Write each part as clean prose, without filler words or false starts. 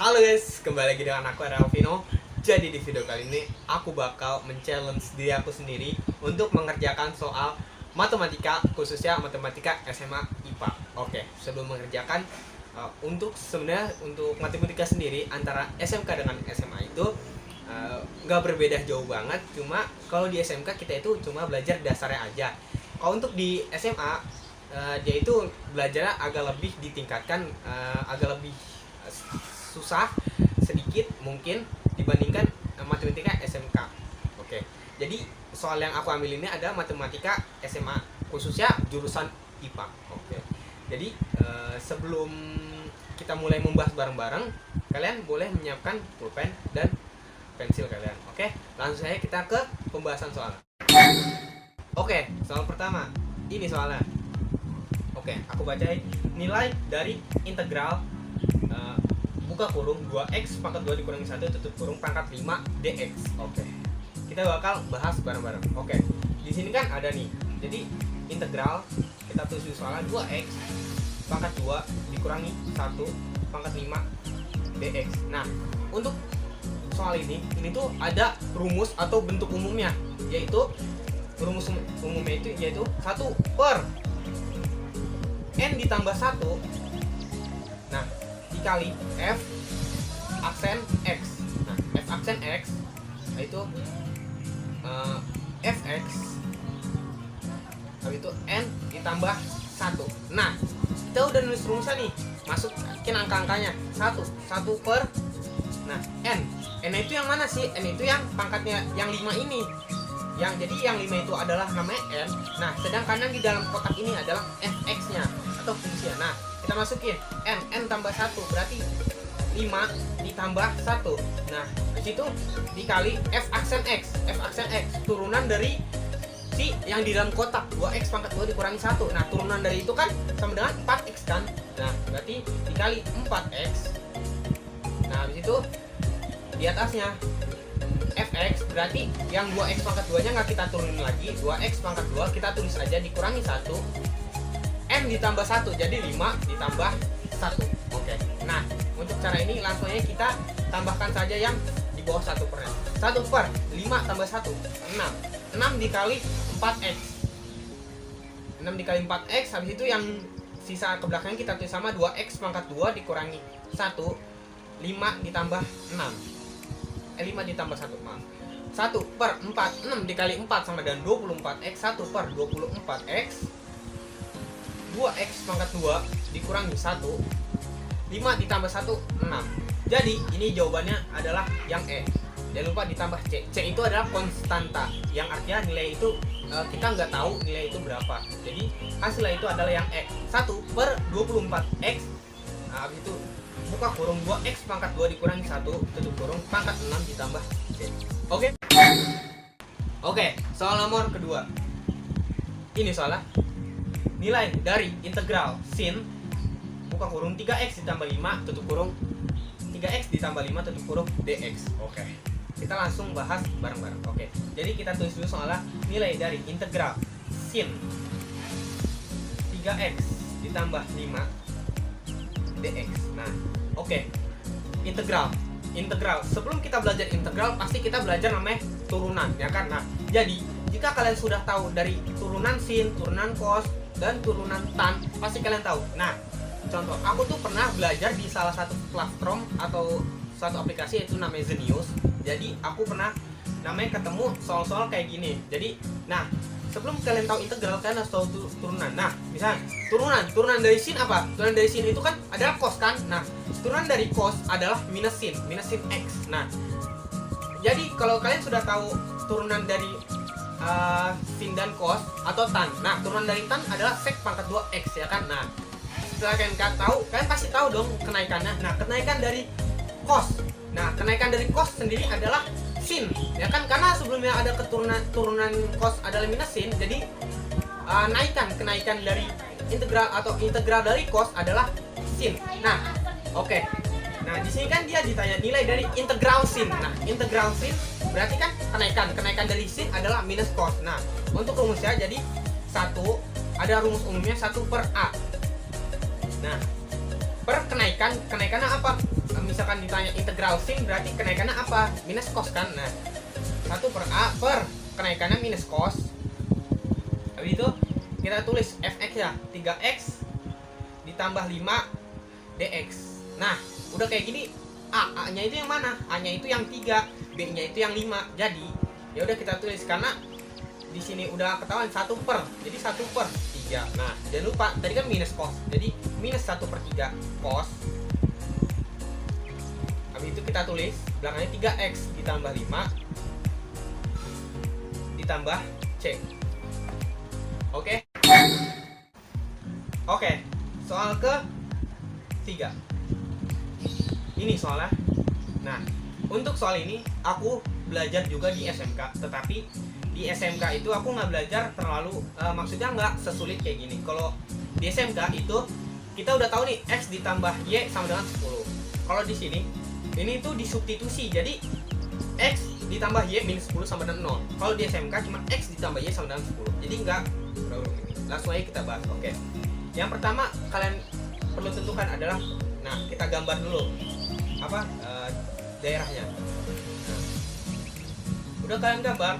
Halo guys, kembali lagi dengan aku Alvino. Jadi di video kali ini aku bakal men-challenge diri aku sendiri untuk mengerjakan soal matematika, khususnya matematika SMA IPA. Oke, sebelum mengerjakan untuk matematika sendiri antara SMK dengan SMA itu nggak berbeda jauh banget. Cuma kalau di SMK kita itu cuma belajar dasarnya aja. Kalau untuk di SMA dia itu belajarnya agak lebih ditingkatkan, agak lebih susah sedikit mungkin dibandingkan matematika SMK. Oke. Jadi soal yang aku ambil ini adalah matematika SMA, khususnya jurusan IPA. Oke. Jadi sebelum kita mulai membahas bareng-bareng, kalian boleh menyiapkan pulpen dan pensil kalian. Oke, langsung saja kita ke pembahasan soal. Oke, soal pertama. Ini soalnya. Oke, aku bacain nilai dari integral buka kurung 2x pangkat 2 dikurangi 1 tutup kurung pangkat 5 dx. Oke. Kita bakal bahas bareng-bareng. Oke. Di sini kan ada nih. Jadi integral kita tulis soalnya 2x pangkat 2 dikurangi 1 pangkat 5 dx. Nah, untuk soal ini tuh ada rumus atau bentuk umumnya, yaitu rumus umumnya itu yaitu 1 per n ditambah 1, nah dikali f aksen x. Nah, f aksen x yaitu fx, habis itu n ditambah 1. Nah, kita udah nulis rumusnya nih, masukin angka-angkanya 1 per, nah n itu yang mana sih? N itu yang pangkatnya yang 5 ini, jadi yang 5 itu adalah namanya n. Nah, sedangkan yang di dalam kotak ini adalah fx nya atau fungsinya. Nah, kita masukin n tambah 1 berarti 5 ditambah 1. Nah, di situ dikali f aksen x turunan dari si yang di dalam kotak 2x pangkat 2 dikurangi 1. Nah, turunan dari itu kan sama dengan 4x kan. Nah, berarti dikali 4x. Nah, di situ di atasnya fx berarti yang 2x pangkat 2 nya nggak kita turunin lagi, 2x pangkat 2 kita tulis aja dikurangi 1, n ditambah 1 jadi 5 ditambah 1. Oke. Nah, untuk cara ini langsung aja kita tambahkan saja yang di bawah 1 per n. 1 per 5 tambah 1 6 dikali 4x, 6 dikali 4x. Habis itu yang sisa ke belakangnya kita tulis sama 2x pangkat 2 dikurangi 1, 5 ditambah 5 ditambah 1, maaf. 1 per 4, 6 dikali 4 sama dengan 24x. 1 per 24x, 2x pangkat 2 dikurangi 1, 5 ditambah 1, 6. Jadi ini jawabannya adalah yang E. Jangan lupa ditambah C. C itu adalah konstanta, yang artinya nilai itu kita nggak tahu nilai itu berapa. Jadi hasilnya itu adalah yang E. 1 per 24x, nah, habis itu buka kurung 2x pangkat 2 dikurangi 1 tutup kurung pangkat 6 ditambah C. Oke, soal nomor kedua. Ini soalnya nilai dari integral sin buka kurung 3x ditambah 5 tutup kurung 3x ditambah 5 tutup kurung dx. Oke. Kita langsung bahas bareng-bareng. Oke. Jadi kita tulis dulu soalnya nilai dari integral sin 3x ditambah 5 dx. Nah, oke. Integral. Sebelum kita belajar integral pasti kita belajar namanya turunan, ya kan? Nah, jadi jika kalian sudah tahu dari turunan sin, turunan cos, dan turunan tan, pasti kalian tahu. Nah, contoh, aku tuh pernah belajar di salah satu platform atau satu aplikasi yaitu namanya Zenius. Jadi aku pernah namanya ketemu soal-soal kayak gini. Jadi, nah, sebelum kalian tahu integral, kalian harus tahu turunan. Nah, misalnya turunan dari sin apa? Turunan dari sin itu kan adalah cos kan? Nah, turunan dari cos adalah minus sin x. Nah, jadi kalau kalian sudah tahu turunan dari sin dan cos atau tan. Nah, turunan dari tan adalah sec pangkat 2x, ya kan? Nah, setelah kalian tahu, kalian pasti tahu dong kenaikannya. Nah, kenaikan dari cos. Nah, kenaikan dari cos sendiri adalah sin, ya kan? Karena sebelumnya ada turunan cos adalah minus sin, jadi kenaikan dari integral dari cos adalah sin. Nah, oke. Nah, di sini kan dia ditanya nilai dari integral sin. Nah, integral sin berarti kan kenaikan dari sin adalah minus cos. Nah, untuk rumusnya jadi ada rumus umumnya 1 per a. Nah, per kenaikannya apa? misalkan ditanya integral sin berarti kenaikannya apa? Minus cos kan. Nah, 1 per A per kenaikannya minus cos. Habis itu kita tulis fx ya, 3x ditambah 5 dx. Nah, udah kayak gini, A-nya itu yang mana? A-nya itu yang 3, B-nya itu yang 5. Jadi, ya udah kita tulis karena di sini udah ketahuan 1 per. Jadi 1 per 3. Nah, jangan lupa tadi kan minus cos. Jadi minus 1 per 3 cos. Habis itu kita tulis belakangnya 3x ditambah 5 ditambah C. Oke. Oke, soal ke 3. Ini soalnya. Nah, untuk soal ini aku belajar juga di SMK, tetapi di SMK itu aku nggak belajar terlalu maksudnya nggak sesulit kayak gini. Kalau di SMK itu kita udah tahu nih x ditambah y sama dengan 10. Kalau di sini ini tuh disubstitusi, jadi x ditambah y minus 10 sama dengan 0. Kalau di SMK cuma x ditambah y sama dengan 10, jadi nggak ini. Langsung aja kita bahas. Oke. Yang pertama kalian perlu tentukan adalah, nah kita gambar dulu apa daerahnya. Nah, udah kalian gambar.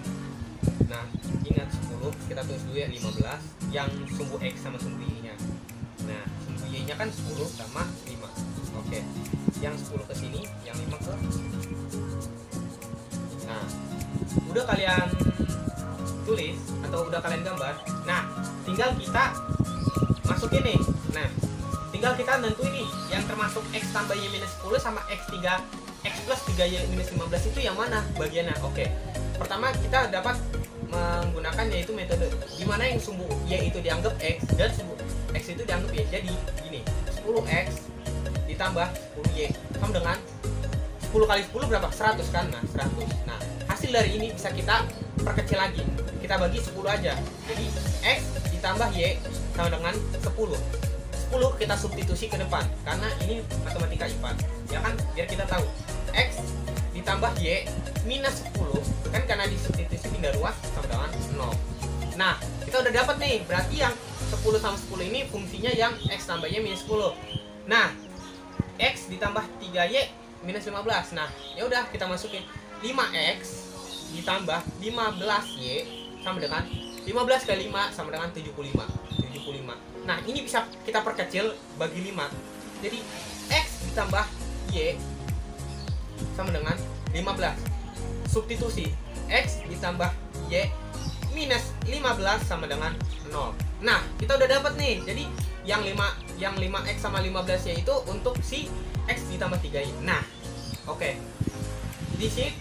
Nah, ingat 10 kita tulis dulu ya, 15 yang sumbu x sama sumbu y nya. Nah, sumbu y nya kan 10 sama 5. Oke. Yang 10 ke sini, yang 5 ke. Nah, udah kalian tulis atau udah kalian gambar. Nah, tinggal kita masukin nih. Nah, tinggal kita nentuin nih yang termasuk x tambah y minus 10 sama x plus 3y minus 15 itu yang mana bagiannya. Oke. Pertama kita dapat menggunakan yaitu metode dimana yang sumbu y itu dianggap x dan sumbu x itu dianggap y. Jadi gini, 10x ditambah 10y sama dengan 10 kali 10 berapa? 100 kan? Nah, 100. Nah, hasil dari ini bisa kita perkecil lagi. Kita bagi 10 aja. Jadi x ditambah y sama dengan 10. 10 kita substitusi ke depan karena ini matematika IPA. Ya kan? Biar kita tahu. X ditambah y minus 10 kan karena disubstitusi pindah ruas sama dengan 0. Nah, kita udah dapat nih. Berarti yang 10 sama 10 ini fungsinya yang x tambah y minus 10. Nah, x ditambah 3y minus 15. Nah, ya udah kita masukin 5x ditambah 15y sama dengan 15 kali 5 sama dengan 75. Nah, ini bisa kita perkecil bagi 5. Jadi x ditambah y sama dengan 15. Substitusi x ditambah y minus 15 sama dengan 0. Nah, kita udah dapat nih. Jadi yang 5x sama 15y itu untuk si x ditambah 3y. Nah, oke. Di sini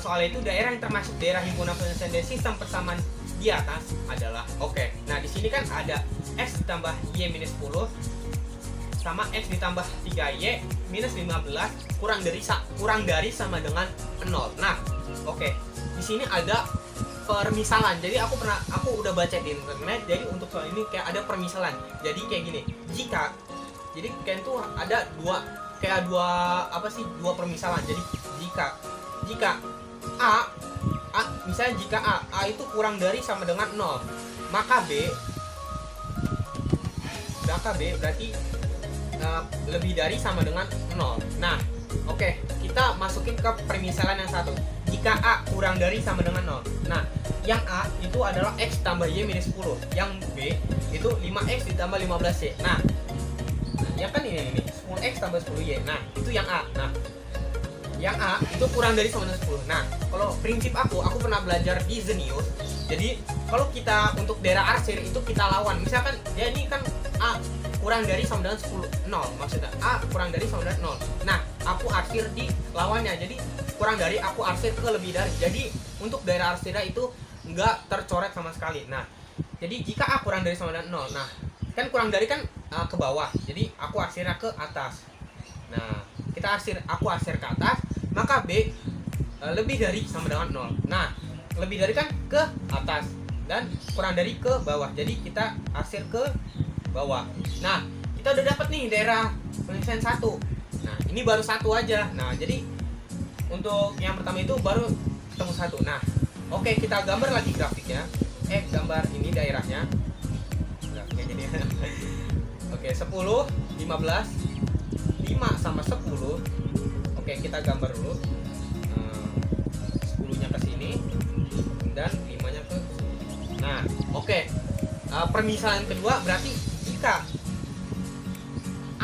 soal itu daerah yang termasuk daerah himpunan penyelesaian dari sistem persamaan di atas adalah oke. Nah, di sini kan ada x ditambah y minus 10 sama x ditambah 3y minus 15 kurang dari sama dengan 0. Nah, oke. Di sini ada permisalan. Jadi aku udah baca di internet. Jadi untuk soal ini kayak ada permisalan. Jadi kayak gini. Jadi kayak itu ada dua permisalan. Jadi jika A misalnya jika A itu kurang dari sama dengan 0, maka B berarti lebih dari sama dengan 0. Nah, oke, kita masukin ke permisalan yang satu. Jika A kurang dari sama dengan 0. Nah, yang A itu adalah x tambah y minus 10. Yang B itu 5x ditambah 15y. Nah, ya kan ini 10x tambah 10y. Nah, itu yang A. Nah, yang A itu kurang dari sama dengan 10. Nah, kalau prinsip aku pernah belajar di Zenius. Jadi, kalau kita untuk daerah arsir itu kita lawan. Misalkan dia ini kan A kurang dari sama dengan 0. Maksudnya A kurang dari sama dengan 0. Nah, aku arsir di lawannya. Jadi, kurang dari aku arsir ke lebih dari. Jadi, untuk daerah arsirnya itu enggak tercoret sama sekali. Nah, jadi jika A kurang dari sama dengan 0. Nah, kan kurang dari kan ke bawah. Jadi, aku arsirnya ke atas. Nah, aku arsir ke atas, maka B lebih dari sama dengan 0. Nah, lebih dari kan ke atas dan kurang dari ke bawah. Jadi kita arsir ke bawah. Nah, kita udah dapat nih daerah penyelesaian 1. Nah, ini baru 1 aja. Nah, jadi untuk yang pertama itu baru ketemu 1. Nah, oke, kita gambar lagi grafiknya. Gambar ini daerahnya. Grafiknya jadi. Oke, 10, 15, 5 sama 10 Oke, kita gambar dulu. 10-nya ke sini dan 5-nya ke sini. Nah, oke. Permisalan kedua berarti jika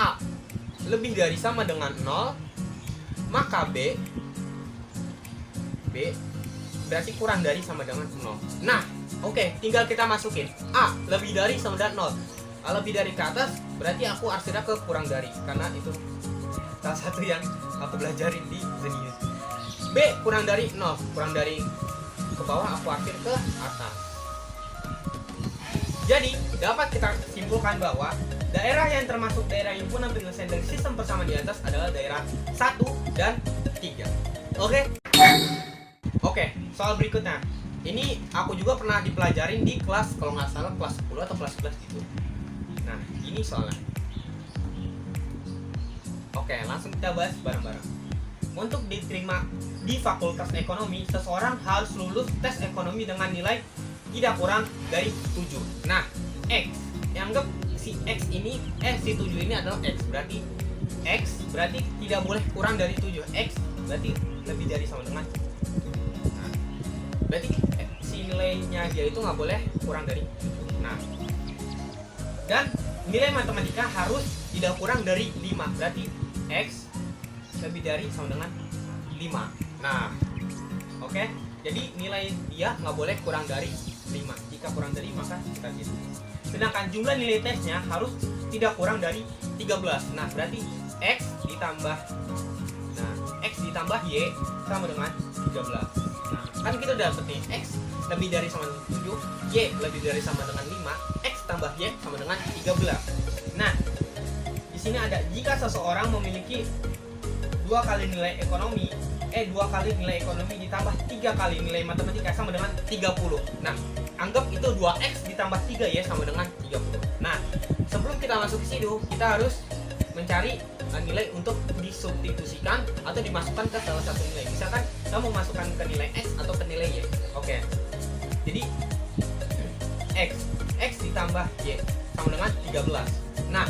A lebih dari sama dengan 0, maka B berarti kurang dari sama dengan 0. Nah, oke, tinggal kita masukin A lebih dari sama dengan 0. A lebih dari ke atas berarti aku arsirnya ke kurang dari, karena itu salah satu yang aku belajarin di Zenius. B kurang dari 0, kurang dari ke bawah aku arsir ke atas. Jadi dapat kita simpulkan bahwa daerah yang termasuk daerah himpunan penyelesaian dari sistem persamaan di atas adalah daerah 1 dan 3. Oke, soal berikutnya. Ini aku juga pernah dipelajarin di kelas, kalau nggak salah kelas 10 atau kelas 11 gitu. Nah, ini soalnya. Oke, langsung kita bahas bareng-bareng. Untuk diterima di Fakultas Ekonomi, seseorang harus lulus tes ekonomi dengan nilai tidak kurang dari 7. Nah, X, anggap si X ini, si 7 ini adalah X. Berarti tidak boleh kurang dari 7. X berarti lebih dari sama dengan. Nah, berarti si nilainya dia itu nggak boleh kurang dari 7. Nah, dan nilai matematika harus tidak kurang dari 5. Berarti X lebih dari sama dengan 5. Nah, oke. Jadi nilai dia nggak boleh kurang dari 5. Jika kurang dari maka kita gitu. Sedangkan jumlah nilai tesnya harus tidak kurang dari 13. Nah, berarti X ditambah Y sama dengan 13. Nah, kan kita udah dapet nih X lebih dari sama dengan 7, Y lebih dari sama dengan 5, X tambah Y sama dengan 13. Nah, di sini ada jika seseorang memiliki 2 kali nilai ekonomi ditambah 3 kali nilai matematika sama dengan 30. Nah, anggap itu 2X ditambah 3 ya sama dengan 30. Nah, sebelum kita masuk ke situ, kita harus mencari nilai untuk disubstitusikan atau dimasukkan ke salah satu nilai. Misalkan kamu masukkan ke nilai X atau ke nilai Y. Oke. Jadi X ditambah Y sama dengan 13. Nah,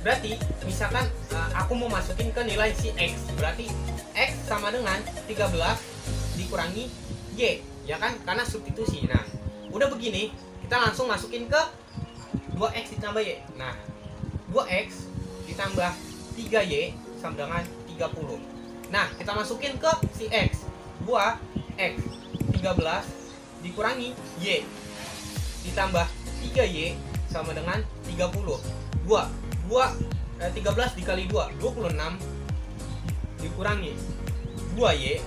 berarti misalkan aku mau masukin ke nilai si X, berarti X sama dengan 13 dikurangi Y, ya kan? Karena substitusi. Nah, udah begini, kita langsung masukin ke 2X ditambah Y. Nah, 2X ditambah 3Y sama dengan 30. Nah, kita masukin ke si X, 2X 13 dikurangi Y ditambah 3Y sama dengan 30. 13 dikali 2, 26 dikurangi 2Y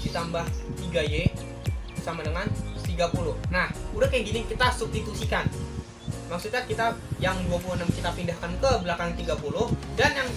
ditambah 3Y sama dengan 30. Nah, udah kayak gini kita substitusikan. Maksudnya kita yang 26 kita pindahkan ke belakang 30 dan yang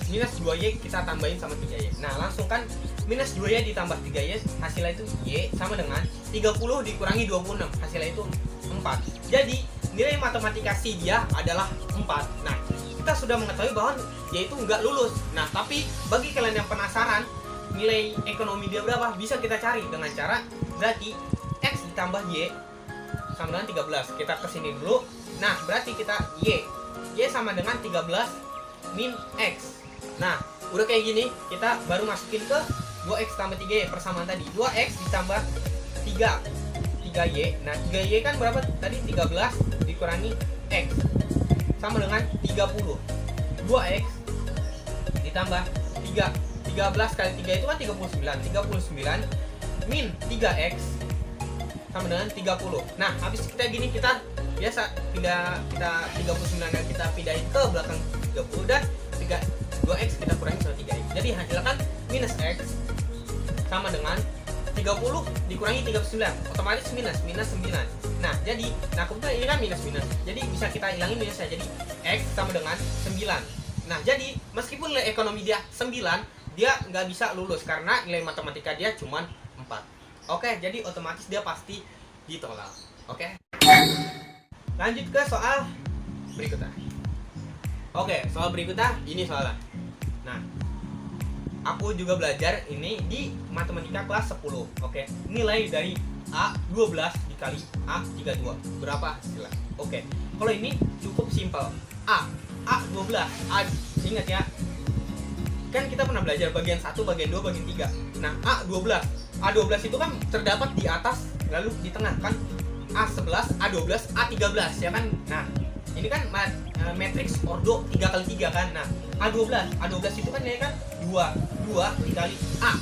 minus 2Y kita tambahin sama 3Y. Nah, langsung kan minus 2Y ditambah 3Y hasilnya itu Y sama dengan 30 dikurangi 26 hasilnya itu 4. Jadi nilai matematika si dia adalah 4. Nah, kita sudah mengetahui bahwa dia itu nggak lulus. Nah, tapi bagi kalian yang penasaran nilai ekonomi dia berapa, bisa kita cari dengan cara berarti X ditambah Y sama dengan 13. Kita kesini dulu. Nah, berarti kita Y sama dengan 13 min X. Nah, udah kayak gini, kita baru masukin ke 2X tambah 3Y persamaan tadi. 2X ditambah 3Y. Nah, 3Y kan berapa tadi? 13 dikurangi X sama dengan 30. 2X ditambah 13 kali 3 itu kan 39 min 3X sama dengan 30. Nah, habis kita gini, kita biasa pindah 39 dan kita pindahin ke belakang 30 dan 2X kita kurangi sama 3X. Jadi hasilkan minus X sama dengan 30 dikurangi 39, otomatis minus 9. Nah, jadi kebetulan ini kan minus. Jadi bisa kita hilangin minusnya, jadi X sama dengan 9. Nah, jadi meskipun nilai ekonomi dia 9, dia nggak bisa lulus karena nilai matematika dia cuma 4. Oke, jadi otomatis dia pasti ditolak. Oke. Lanjut ke soal berikutnya. Oke, soal berikutnya ini soalnya. Nah, aku juga belajar ini di matematika kelas 10. Oke, nilai dari A12 dikali A32 berapa hasilnya? Oke, kalau ini cukup simpel. A12, ingat ya, kan kita pernah belajar bagian 1, bagian 2, bagian 3. Nah, A12 itu kan terdapat di atas lalu di tengah kan A11, A12, A13 ya kan. Nah, ini kan matriks ordo 3x3 kan. Nah, A12 itu kan nilai kan 2 dikali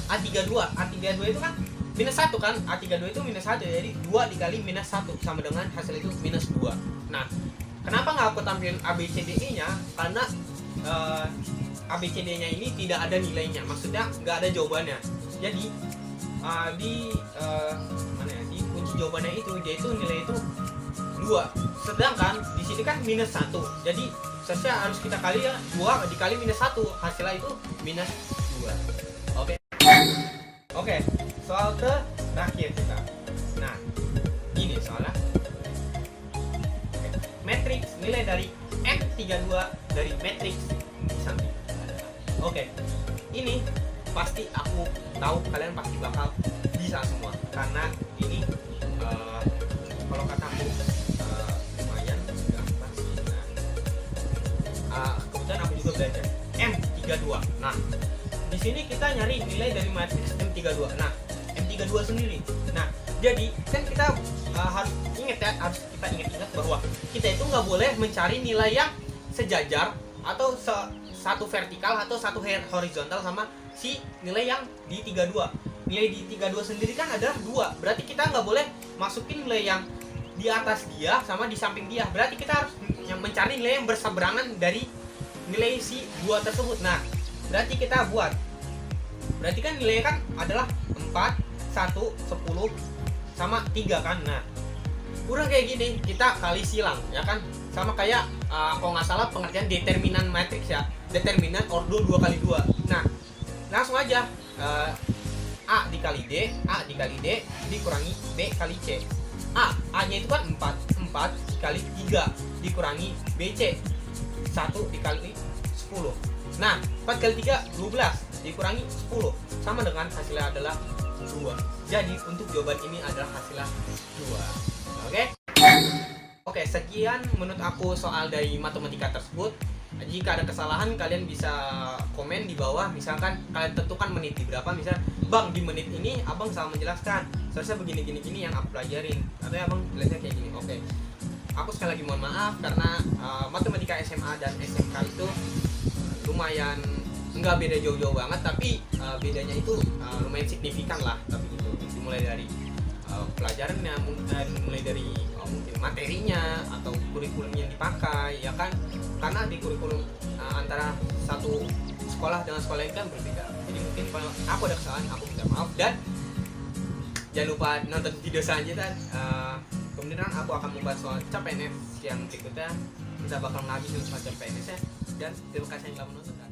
A32 itu kan minus 1 kan. A32 itu minus 1, jadi 2 dikali minus 1 sama dengan hasil itu minus 2. Nah, kenapa nggak aku tampilin ABCDE nya? Karena ABCD-nya ini tidak ada nilainya, maksudnya nggak ada jawabannya. Jadi mana ya, di kunci jawabannya itu dia itu nilai itu 2, sedangkan di sini kan minus 1, jadi seharusnya harus kita kali ya 2 dikali minus 1, hasilnya itu minus 2. Oke, soal terakhir kita. Nah, ini soalnya matriks nilai dari M32 dari matriks di samping. Oke, ini pasti aku tahu kalian pasti bakal bisa semua, karena ini kalau kataku lumayan gampang sih. Kemudian aku juga belajar M32. Nah, di sini kita nyari nilai dari matriks M32. Nah, M32 sendiri. Nah, jadi kan kita harus ingat ya, harus kita ingat bahwa kita itu nggak boleh mencari nilai yang sejajar atau satu vertikal atau satu horizontal sama si nilai yang di 32. Nilai di 32 sendiri kan adalah 2. Berarti kita nggak boleh masukin nilai yang di atas dia sama di samping dia. Berarti kita harus mencari nilai yang berseberangan dari nilai si 2 tersebut. Nah, berarti kita buat. Berarti kan nilainya kan adalah 4, 1, 10 sama 3 kan. Nah, udah kayak gini kita kali silang ya kan. Sama kayak kalau nggak salah pengertian determinan matriks ya. Determinan ordo 2x2. Nah, langsung aja A dikali D dikurangi B kali C. A-nya itu kan 4 dikali 3 dikurangi BC 1 dikali 10. Nah, 4 kali 3 12 dikurangi 10 sama dengan hasilnya adalah 2. Jadi untuk jawaban ini adalah hasilnya 2. Oke, sekian menurut aku soal dari matematika tersebut. Jika ada kesalahan kalian bisa komen di bawah. Misalkan kalian tentukan menit di berapa. Misal, Bang di menit ini abang salah menjelaskan, seharusnya begini yang aku pelajarin, atau abang jelasnya kayak gini. Oke, aku sekali lagi mohon maaf karena matematika SMA dan SMK itu lumayan nggak beda jauh-jauh banget, tapi bedanya itu lumayan signifikan lah. Tapi itu dimulai dari pelajarannya, mulai dari mungkin materinya atau kurikulum yang dipakai ya kan, karena di kurikulum antara satu sekolah dengan sekolah lain kan berbeda. Jadi mungkin kalau aku ada kesalahan aku minta maaf, dan jangan lupa nonton video selanjutnya. Kemudian aku akan membahas soal CPNS yang berikutnya. Kita bakal ngabisin soal CPNS ya, dan terima kasih yang telah menonton.